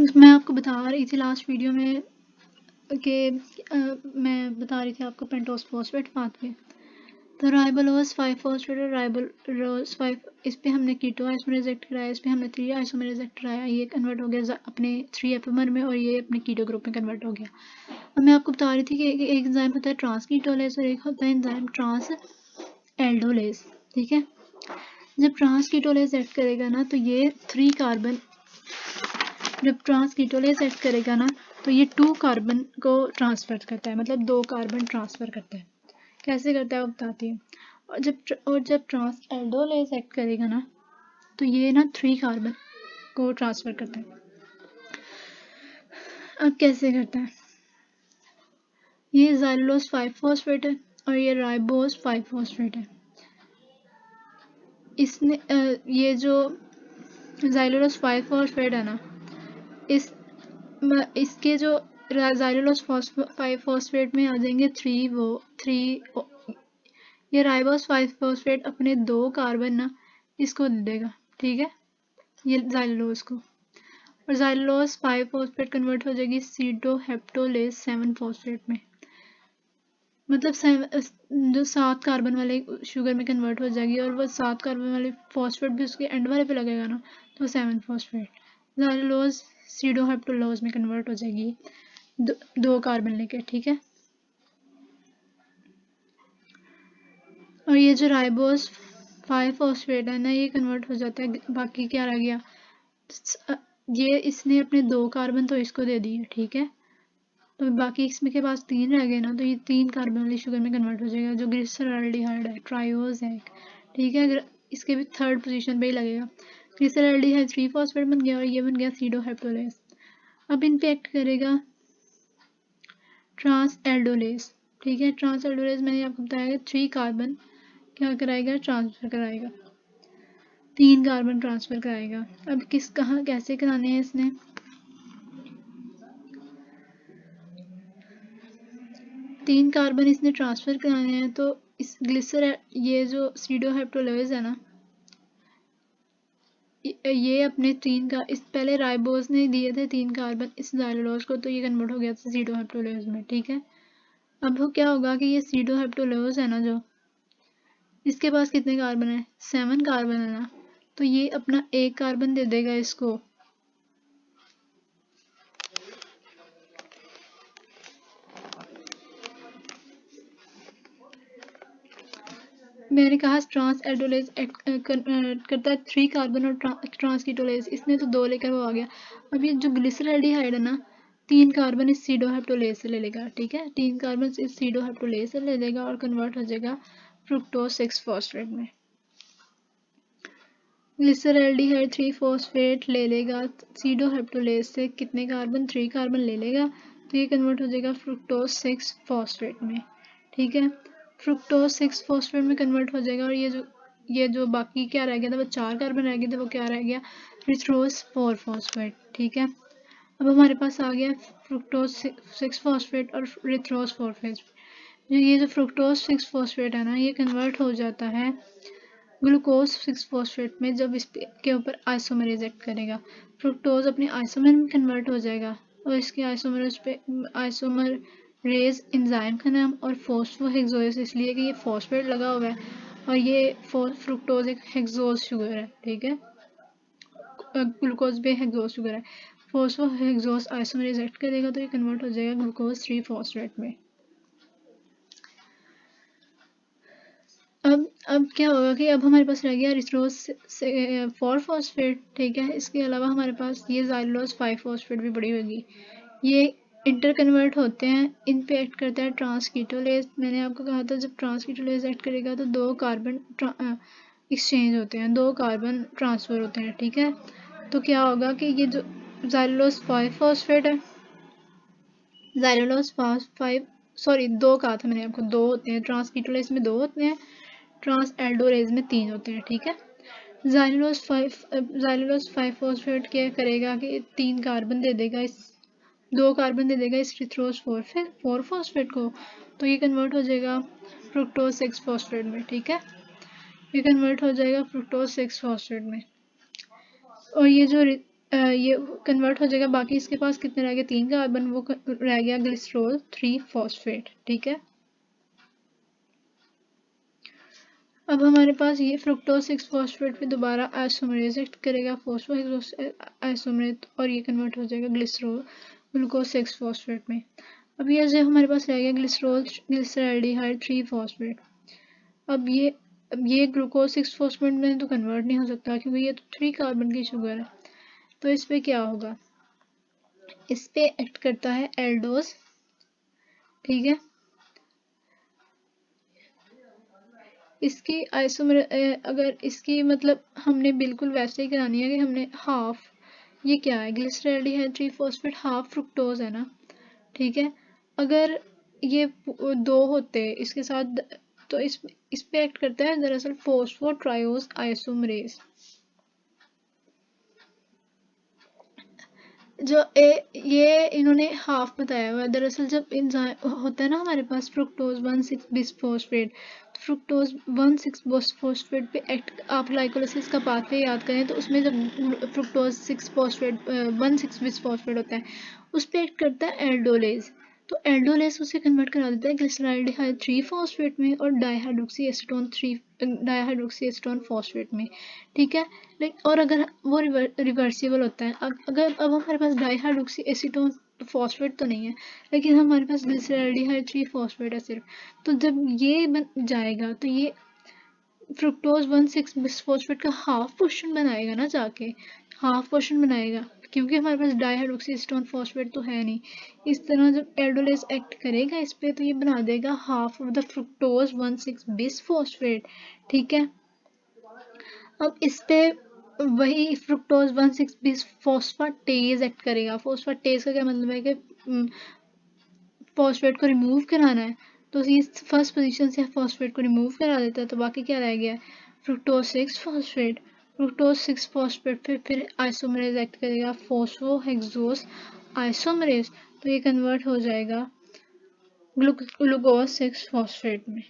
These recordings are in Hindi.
मैं आपको बता रही थी लास्ट वीडियो में कि मैं बता रही थी आपको पेंटोस फॉस्फेट पाथवे। तो राइबोलोज 5 फॉस्फेट और राइबोलोज 5 इस पे हमने कीटो आइसोमर रिजेक्ट कराया, इस पे हमने 3 आइसोमर रिजेक्ट कराया, ये कन्वर्ट हो गया अपने 3 एफएमआर में और ये अपने कीटो ग्रुप में कन्वर्ट हो गया। अब मैं आपको बता रही थी कि एक एंजाइम होता है ट्रांसकीटोलेज और एक होता है एंजाइम ट्रांस एल्डोलेज। ठीक है, जब ट्रांसकीटोलेज एक्ट करेगा ना तो ये 3 कार्बन, जब ट्रांसकीटोलेज एक्ट करेगा ना तो ये 2 कार्बन को ट्रांसफर करता है, मतलब 2 कार्बन ट्रांसफर करता है। कैसे करता है वो बताती है। और जब ट्रांस एल्डोलेज एक्ट करेगा ना तो ये ना 3 कार्बन को ट्रांसफर करता है। अब कैसे करता है, ये ज़ाइलोलोज 5 फॉस्फेट है और ये राइबोज 5 फॉस्फेट है। इसने ये जो ज़ाइलोलोज 5 फॉस्फेट है ना, इसके जो ज़ाइलोलोज 5 फॉस्फेट में आ जाएंगे 3 ये राइबोज 5 फॉस्फेट अपने 2 कार्बन ना इसको दे देगा। ठीक है, ये ज़ाइलोलोज को, और ज़ाइलोलोज 5 फॉस्फेट कन्वर्ट हो जाएगी सीडोहेप्टोलेज 7 फॉस्फेट में, मतलब जो 7 कार्बन वाले शुगर में कन्वर्ट हो जाएगी और वो 7 कार्बन वाले फॉस्फेट भी उसके एंड वाले पे लगेगा ना तो 7 फॉस्फेट ज़ाइलोलोज सीडोहेप्टोलोज में कन्वर्ट हो जाएगी 2 कार्बन लेके। ठीक है, और ये जो राइबोज 5 फॉस्फेट है ना ये कन्वर्ट हो जाता है, बाकी क्या रह गया, ये इसने अपने 2 कार्बन तो इसको दे दिए। ठीक है, तो बाकी इसमें के पास 3 रह गए ना तो ये 3 कार्बन वाली शुगर में कन्वर्ट हो जाएगा जो ग्लिसरॉल्डिहाइड है, ट्रायोज है। ठीक है, अगर इसके भी 3rd पोजीशन पे ही लगेगा। ग्लिसरॉल्डिहाइड 3 फॉस्फेट बन गया और ये बन गया सीडोहेप्टोलेज। अब इन पे एक्ट करेगा ट्रांस एल्डोलेज। ठीक है, ट्रांस एल्डोलेज मैंने आपको बताया 3 कार्बन क्या कराएगा, ट्रांसफर कराएगा, 3 कार्बन ट्रांसफर कराएगा। अब कहाँ कैसे कराने हैं इसने, 3 कार्बन इसने ट्रांसफर कराने हैं तो इस ग्लिसर ये जो सीडोहेप्टोलेज है ना ये अपने 3 का इस पहले राइबोज ने दिए थे 3 कार्बन इस ज़ाइलोलोज को तो ये कन्वर्ट हो गया था सीडोहेप्टोलेज में। ठीक है, अब वो क्या होगा कि ये सीडोहेप्टोलेज है ना जो इसके पास कितने कार्बन है, 7 कार्बन है ना, तो ये अपना 1 कार्बन दे देगा इसको, मैंने कहा ट्रांस एल्डोलेज करता है 3 कार्बन और ट्रांसकीटोलेज, इसने तो 2 लेकर वो आ गया। अब ये जो ग्लिसरॉल्डिहाइड है ना 3 कार्बन इस सीडोहेप्टोलेज से ले लेगा। ठीक है, 3 कार्बन इस सीडोहेप्टोलेज से ले लेगा और कन्वर्ट हो जाएगा फ्रुक्टोज 6 फॉस्फेट में। ग्लिसरॉल्डिहाइड 3 फॉस्फेट ले लेगा सीडोहेप्टोलेज से कितने कार्बन, 3 कार्बन ले लेगा तो ये कन्वर्ट हो जाएगा फ्रुक्टोज 6 फॉस्फेट में। ठीक है, फ्रुक्टोज 6 फॉस्फेट में कन्वर्ट हो जाएगा और ये जो बाकी क्या रह गया था, वो 4 कार्बन रह गए थे, वो क्या रह गया, रिथ्रोज 4 फॉस्फेट। ठीक है, अब हमारे पास आ गया फ्रुक्टोज 6 फॉस्फेट और रिथ्रोज 4 फॉस्फेट। ये जो फ्रुक्टोज 6 फॉस्फेट है ना ये कन्वर्ट हो जाता है ग्लूकोज 6 फॉस्फेट में जब इसके ऊपर आइसोमर रिजेक्ट करेगा। फ्रुक्टोज अपने आइसोमर में कन्वर्ट हो जाएगा और इसके आइसोमर रेज एंजाइम का नाम और फॉस्फोहेक्सोएस इसलिए कि ये फॉस्फेट लगा हुआ है और ये फ्रुक्टोज एक हेक्सोज शुगर है। ठीक है, ग्लूकोज भी हेक्सोज शुगर है, फॉस्फोहेक्सोस आइसोमर रिजेक्ट करेगा तो ये कन्वर्ट हो जाएगा ग्लूकोज 3 फॉस्फेट में। अब क्या होगा कि अब हमारे पास रह गया रिथ्रोज 4 फॉस्फेट। ठीक है, इसके अलावा हमारे पास ये ज़ाइलोज 5 फॉस्फेट भी पड़ी होगी, ये इंटर कन्वर्ट होते हैं, इन पे एक्ट करता है ट्रांसकीटोलेज। मैंने आपको कहा था जब ट्रांसकीटोलेज एक्ट करेगा तो 2 कार्बन एक्सचेंज होते हैं, 2 कार्बन ट्रांसफर होते हैं। ठीक है, तो क्या होगा कि ये जो ज़ाइलोज 5 फॉस्फेट है, ज़ाइलोज 5 सॉरी 2 कहा था मैंने आपको, 2 होते हैं, ट्रांसकीटोलेज में 2 होते हैं, ट्रांस एल्डोलेज में 3 होते हैं। ठीक है, ज़ाइलोज 5 फॉस्फेट क्या करेगा कि 3 कार्बन दे देगा, इस 2 कार्बन दे देगा इस रिथ्रोज 4 फॉस्फेट को, तो ये कन्वर्ट हो जाएगा फ्रुक्टोज 6 फॉस्फेट में। ठीक है, ये कन्वर्ट हो जाएगा फ्रुक्टोज 6 फॉस्फेट में। और ये जो ये कन्वर्ट हो जाएगा, बाकी इसके पास कितने रह गए 3 कार्बन, वो रह गया ग्लिसरॉल 3 फॉस्फेट। ठीक है, अब हमारे पास ये फ्रुक्टोज 6 फॉस्फेट पे दोबारा आइसोमरेज एक्ट करेगा, फॉस्फोहेक्सोस आइसोमरेज, और ये कन्वर्ट हो जाएगा ग्लिसरॉल ग्लूकोज 6 फॉस्फेट में। अब ये जो हमारे पास रह गया ग्लिसरॉल ग्लिसरैल्डिहाइड 3 फॉस्फेट। अब ये ग्लूकोज 6 फॉस्फेट में तो कन्वर्ट नहीं हो सकता क्योंकि ये तो 3 कार्बन की शुगर है। तो इस पे क्या होगा, इस पे एक्ट करता है एल्डोज। ठीक है, इसकी आइसोमर अगर इसकी मतलब हमने बिल्कुल वैसे ही करानी है कि हमने हाफ, ये क्या है ग्लिसरैल्डिहाइड 3 फॉस्फेट हाफ फ्रुक्टोज है ना। ठीक है, अगर ये 2 होते इसके साथ तो इस पे एक्ट करता है दरअसल फॉस्फोट्रायोज आइसोमरेज। ये इन्होंने हाफ बताया हुआ है। दरअसल जब होता है ना हमारे पास फ्रुक्टोज 1,6 बिसफॉस्फेट, फ्रुक्टोज 1,6 फॉस्फेट पे एक्ट, आप ग्लाइकोलाइसिस का पाथवे याद करें तो उसमें जब फ्रुक्टोज 6 फॉस्फेट 1,6 बिसफॉस्फेट होता है उस पे एक्ट करता है एल्डोलेज। तो एल्डोलेज उसे कन्वर्ट करा देता है ग्लिसरैल्डिहाइड 3 फॉस्फेट में और डाइहाइड्रोक्सी एसीटोन फॉस्फेट में। ठीक है, और अगर वो रिवर्सिबल होता है, अब हमारे पास डाइहाइड्रोक्सी एसीटोन फॉस्फेट तो नहीं है लेकिन हमारे पास ग्लिसरैल्डिहाइड 3 फॉस्फेट है सिर्फ। तो जब ये बन जाएगा तो ये फ्रुक्टोज 1,6 बिसफॉस्फेट का हाफ पोर्शन बनाएगा ना, जाके हाफ पोर्शन बनाएगा क्योंकि हमारे पास डाइहाइड्रोक्सी एसीटोन फॉस्फेट तो है नहीं। इस तरह जब एल्डोलेज एक्ट करेगा इस पे तो ये बना देगा half of the fructose 1,6 bisphosphate. ठीक है, अब इस पे वही फ्रुक्टोज 1,6 बिसफॉस्फेटेज एक्ट करेगा। फॉस्फेटेज का क्या मतलब है कि फॉस्फेट को रिमूव कराना है, तो ये फर्स्ट पोजीशन से फॉस्फेट को रिमूव करा देता है, तो बाकी क्या रह गया फ्रुक्टोज 6 फॉस्फेट। फ्रुक्टोज 6 फॉस्फेट पे फिर आइसोमरेज एक्ट करेगा फॉस्फोहेक्सोस आइसोमरेज, तो ये कन्वर्ट हो जाएगा ग्लूकोज 6 फॉस्फेट में।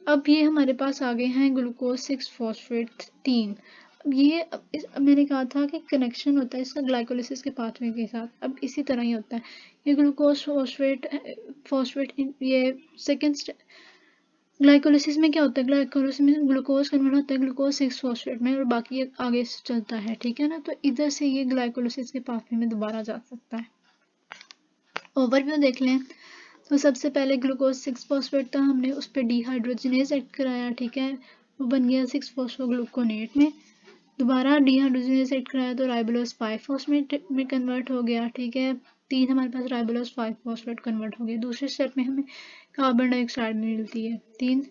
अब ये हमारे पास आ गए हैं ग्लूकोज 6 फॉस्फेट 3। अब ये मैंने कहा था कि कनेक्शन होता है इसका ग्लाइकोलिसिस के पाथवे के साथ, अब इसी तरह ही होता है। ये ग्लूकोज फॉस्फेट ये सेकेंड ग्लाइकोलिसिस में क्या होता है, ग्लाइकोलिसिस में ग्लूकोज कन्वर्ट होता है ग्लूकोज 6 फॉस्फेट में और बाकी ये आगे से चलता है। ठीक है ना, तो इधर से ये ग्लाइकोलिसिस के पाथवे में दोबारा जा सकता है। ओवरव्यू देख लें तो सबसे पहले ग्लूकोज 6 फॉस्फेट था, हमने उस पर डिहाइड्रोजनेज एक्ट कराया। ठीक है, वो बन गया 6 फॉस्फोग्लूकोनेट में। दोबारा डिहाइड्रोजनेज एक्ट कराया तो राइबोलोज 5 फॉस्फेट में कन्वर्ट हो गया। ठीक है, 3 हमारे पास राइबोलोज 5 फॉस्फेट कन्वर्ट हो गया। दूसरे स्टेप में हमें कार्बन डाइऑक्साइड में मिलती है 3,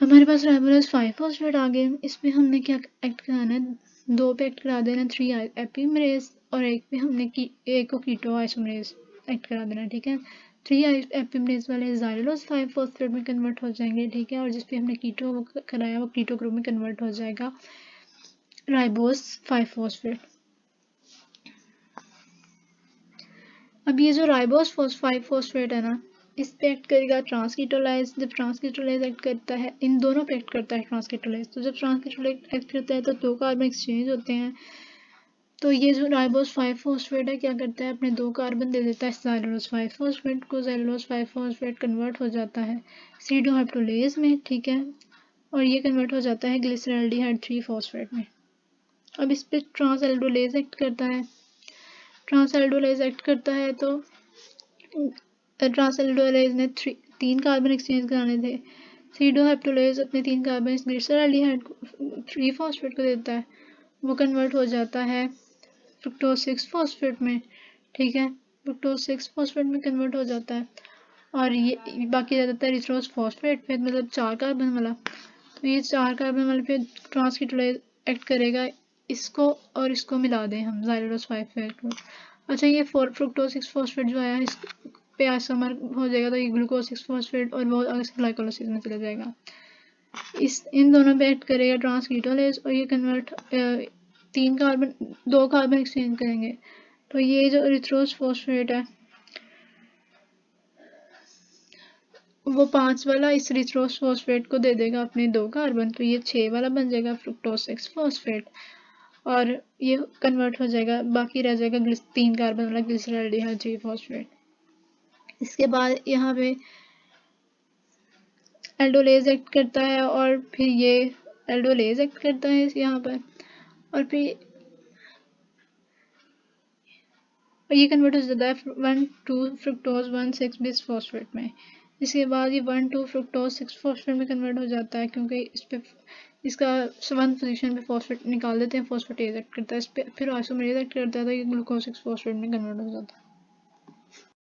हमारे पास राइबोलोज 5 फॉस्फेट आ गए। इसमें हमने क्या एक्ट कराना है, 2 पे एक्ट करा देना 3 एपिमरेज और एक पे हमने एक को कीटो आइसोमरेज एक्ट करा देना। ठीक है, 3 एपिमरेज वाले जाइलोज 5 फॉस्फेट में कन्वर्ट हो जाएंगे। ठीक है, और जिस पे हमने कीटो कराया वो कीटो ग्रुप में कन्वर्ट हो जाएगा राइबोज 5 फॉस्फेट। अब ये जो राइबोज 5 फॉस्फेट है ना, इस पे एक्ट करेगा ट्रांसकीटोलाइज। जब ट्रांसकीटोलाइज एक्ट करता है, इन दोनों पे एक्ट करता है ट्रांसकीटोलाइज, तो जब ट्रांसकीटोलाइज एक्ट करता है तो 2 कार्बन एक्सचेंज होते हैं। तो ये जो राइबोज 5 फॉस्फेट है क्या करता है, अपने 2 कार्बन दे देता है ज़ाइलोज 5 फॉस्फेट को, ज़ाइलोज 5 फॉस्फेट कन्वर्ट हो जाता है सीडोहाइड्रोलेज में। ठीक है, और ये कन्वर्ट हो जाता है ग्लिसरैल्डिहाइड 3 फॉस्फेट में। अब इस पे ट्रांसएल्डोलेज एक्ट करता है। ट्रांसएल्डोलेज एक्ट करता है तो ट्रांसएल्डोलेज ने 3 कार्बन एक्सचेंज कराने थे। सीडोहाइड्रोलेज अपने 3 कार्बन ग्लिसरैल्डिहाइड 3 फॉस्फेट को देता है, वो कन्वर्ट हो जाता है फ्रुक्टोज 6 फॉस्फेट में। ठीक है, फ्रुक्टोज 6 फॉस्फेट में कन्वर्ट हो जाता है और ये बाकी रह जाता है रिथ्रोज फॉस्फेट पे, मतलब 4 कार्बन वाला। तो ये 4 कार्बन वाले पे ट्रांसकीटोलाइज एक्ट करेगा, इसको और इसको मिला दें हम ज़ाइलोज 5 को। अच्छा, ये फ्रुक्टोज 6 फॉस्फेट जो आया इस पे आइसोमर हो जाएगा तो ये ग्लूकोज 6 फॉस्फेट और वो ग्लाइकोलाइसिस में चला जाएगा। इन दोनों पे एक्ट करेगा ट्रांसकीटोलेज और ये कन्वर्ट 2 कार्बन एक्सचेंज करेंगे। तो ये जो इरिथ्रोज फॉस्फेट है वो 5 वाला इस रिथ्रोस फॉस्फेट को दे देगा अपने 2 कार्बन, तो ये 6 वाला बन जाएगा फ्रुक्टोज 6 फॉस्फेट, और ये कन्वर्ट हो जाएगा, बाकी रह जाएगा 3 कार्बन वाला ग्लिसरॉल्डिहाइड 3 फॉस्फेट। इसके बाद यहाँ पे एल्डोलेज एक्ट करता है, और फिर ये एल्डोलेज एक्ट करता है यहाँ पर, और फिर ये कन्वर्ट हो जाता है 1,2 फ्रुक्टोज 1,6 बिस फॉस्फेट में। इसके बाद ये 1,2 फ्रुक्टोज 6 फॉस्फेट में कन्वर्ट हो जाता है, क्योंकि इस पे इसका 1 पोजीशन पे फॉस्फेट निकाल देते हैं, फॉस्फेटेज एक्ट करता है इस पे, फिर आइसोमेरेज एक्ट करता है, तो ये ग्लूकोज 6 फॉस्फेट में कन्वर्ट हो जाता है।